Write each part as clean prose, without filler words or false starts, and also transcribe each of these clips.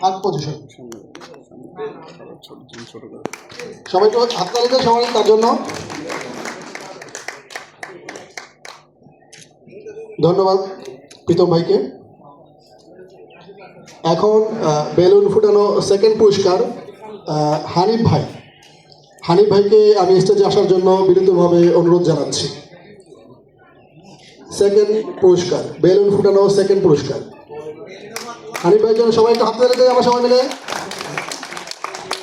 Third position. সবাই তো হাততালি দেয় সবাই তার জন্য। ধন্যবাদ প্রীতম ভাইকে। এখন বেলুন ফুটানো সেকেন্ড পুরস্কার হানিফ ভাই। হানিফ ভাইকে আমি স্টেজে আসার জন্য বিনীতভাবে অনুরোধ জানাচ্ছি। সেকেন্ড পুরস্কার, বেলুন ফুটানো সেকেন্ড পুরস্কার হানিফ ভাইয়ের জন্য সবাই একটু হাত তালি দেয়। আমরা সবাই মিলে,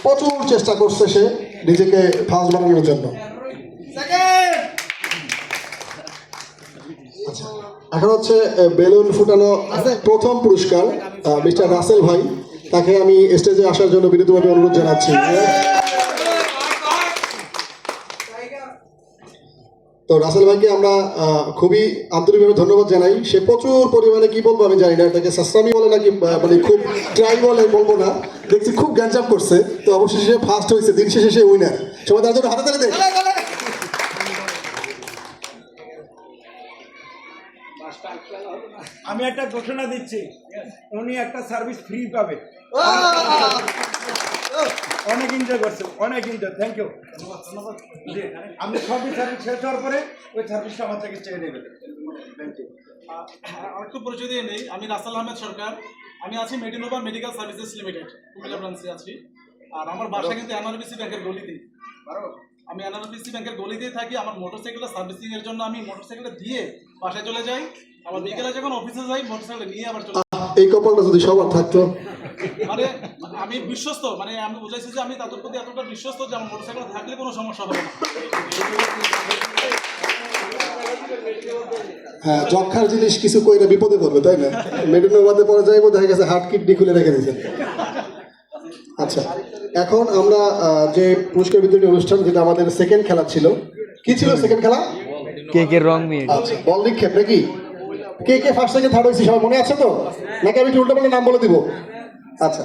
প্রচুর চেষ্টা করছে সে নিজেকে ফার্স্ট বানানোর জন্য। আচ্ছা, এখন হচ্ছে বেলুন ফুটানো প্রথম পুরস্কার মিস্টার রাসেল ভাই, তাকে আমি স্টেজে আসার জন্য বিনীতভাবে অনুরোধ জানাচ্ছি। তো রাসেল ভাইকে আমরা খুবই আন্তরিকভাবে ধন্যবাদ জানাই। সে প্রচুর পরিমাণে, কি বলবো আমি জানি না, এটাকে সাসরামি বলে নাকি মানে খুব ট্রাই বলে বলবো না, দেখছি খুব গ্যাঞ্জাম করছে। তো অবশেষে সে ফার্স্ট হয়েছে, দিন শেষে সে উইনার। সবাই তার জন্য হাতে তালি দেয়। আমি একটা ঘোষণা দিচ্ছি, উনি একটা সার্ভিস ফ্রি পাবে। অনেক এনজয় করছে, অনেক এনজয়। Thank you. আপনি সবই সার্ভিস শেষ হওয়ার পরে ওই সার্ভিসটা আমার থেকে চেয়ে নেবেন। Thank you. আরেকটু পরিচয় দিয়ে নেই, আমি রাসেল আহমেদ সরকার। আমি আছি Medinova medical services limited, Comilla ব্রাঞ্চে আছি। আর আমার বাসা কিন্তু এনআরবিসি ব্যাংকের গলিতেই। আমি এনআরবিসি ব্যাংকের গলিতেই থাকি। আমার মোটরসাইকেলটা সার্ভিসিং এর জন্য আমি মোটরসাইকেলটা দিয়ে বাসায় চলে যাই। আবার বিকেলে যখন অফিসে যাই মোটরসাইকেল নিয়ে আবার চলে। এই কপালটা যদি সবার থাকতো। মানে আমি বিশ্বস্ত, মানে আমি বুঝাইছি যে আমি তাদের প্রতি এতটা বিশ্বস্ত যে আমার মোটরসাইকেল থাকলে কোনো সমস্যা হবে না। হ্যাঁ, যক্ষার জিনিস কিছু কইরা বিপদে পড়বে, তাই না? মেডিনোভাতে পরে যাইবো, দেখা গেছে হার্ট কিডনি খুলে রেখে দিয়েছেন। আচ্ছা, এখন আমরা যে পুরস্কার বিতরণী অনুষ্ঠান, যেটা আমাদের সেকেন্ড খেলা ছিল, কি ছিল সেকেন্ড খেলা? কেকের রং নিয়ে। আচ্ছা, বল নিক্ষেপ নাকি? কে কে ফার্স্ট সেকেন্ড থার্ড হয়েছে সবাই মনে আছে তো? নাকি আমি উল্টো পাল্টা নাম বলে দিব? আচ্ছা,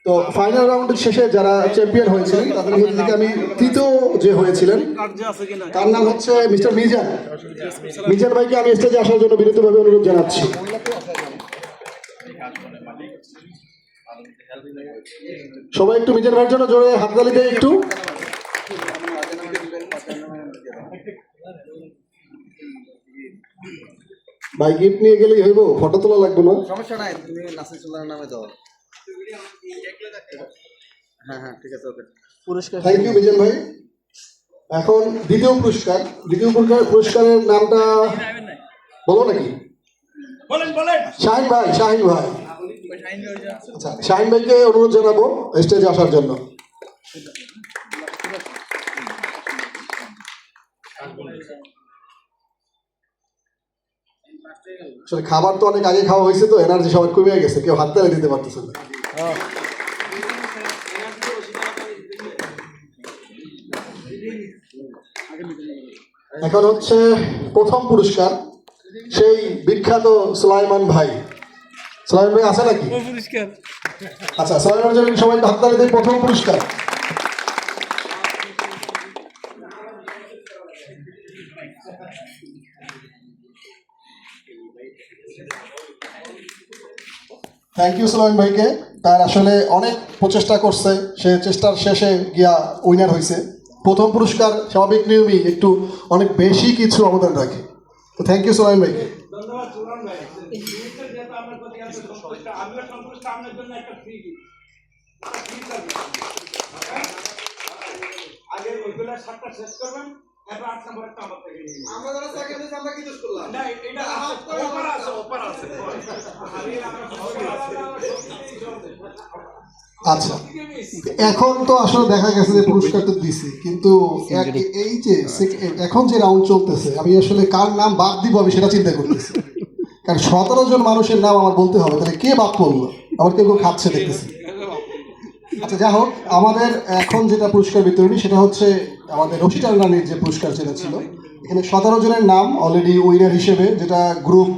তো ফাইনাল রাউন্ডের শেষে যারা চ্যাম্পিয়ন হয়েছিলেন তাদের মধ্যে থেকে আমি তৃতীয় যে হয়েছিলেন তার নাম হচ্ছে মিস্টার মিজান। মিজান ভাইকে আমি স্টেজে আসার জন্য বিনীতভাবে অনুরোধ জানাচ্ছি। সবাই একটু মিজান ভাইয়ের জন্য জোরে হাততালি দেয় একটু। ভাই গিফট নিয়ে গেলেই হইব, ফটো তোলা লাগবে না? সমস্যা নাই, তুমি নাসিরুল্লাহর নামে দাও। হ্যাঁ হ্যাঁ, ঠিক আছে, ওকে। পুরস্কার। থ্যাংক ইউ মিজান ভাই। এখন দ্বিতীয় পুরস্কার। দ্বিতীয় পুরস্কারের নামটা বলবো নাকি? শাহিন ভাই। শাহিন ভাই, আচ্ছা, শাহিন ভাইকে অনুরোধ জানাবো স্টেজে আসার জন্য। আসলে খাবার তো অনেক আগে খাওয়া হয়েছে, তো এনার্জি সবার কমে গেছে, কেউ হাত তালি দিতে পারতেছে না। এখন হচ্ছে প্রথম পুরস্কার, সেই বিখ্যাত সুলাইমান ভাই। সুলাইমান ভাই আছে নাকি? আচ্ছা, সুলাইমানের জন্য সবাই হাত তালি দেয়। প্রথম পুরস্কার। থ্যাংক ইউ সুলাইমান ভাইকে। তার আসলে অনেক প্রচেষ্টা করছে, সে চেষ্টার শেষে গিয়া উইনার হয়েছে। প্রথম পুরস্কার স্বাভাবিক নিয়মই একটু অনেক বেশি কিছু অবদান রাখে। তো থ্যাংক ইউ সুলাইমান ভাইকে। ধন্যবাদ সুলাইমান ভাই। যেহেতু আমার প্রতি এত সন্তুষ্ট, আমিও সন্তুষ্ট। আপনার জন্য একটা ফ্রি গিফট। আগে ওইগুলো সাতটা শেষ করবেন, এরপর 8 নম্বরটা আমার থেকে নিয়ে নেবেন। আমরা যারা সেকেন্ড হইছে আমরা কি দোষ করলাম? না, এটা অফার আছে, অফার আছে। আচ্ছা, এখন তো আসলে দেখা গেছে যে পুরস্কার তো দিছি, কিন্তু এই যে এখন যে রাউন্ড চলতেছে, আমি আসলে কার নাম বাদ দিব আমি সেটা চিন্তা করতেছি। কারণ 17 জন মানুষের নাম আমার বলতে হবে, তাহলে কে বাদ পড়লো? আবার কেউ খাচ্ছে দেখতেছি। আচ্ছা, যা হোক, আমাদের এখন যেটা পুরস্কার বিতরণী সেটা হচ্ছে আমাদের রশিদ আল রানির যে পুরস্কার যেটা ছিল, এখানে 17 জনের নাম অলরেডি উইনার হিসেবে, যেটা গ্রুপ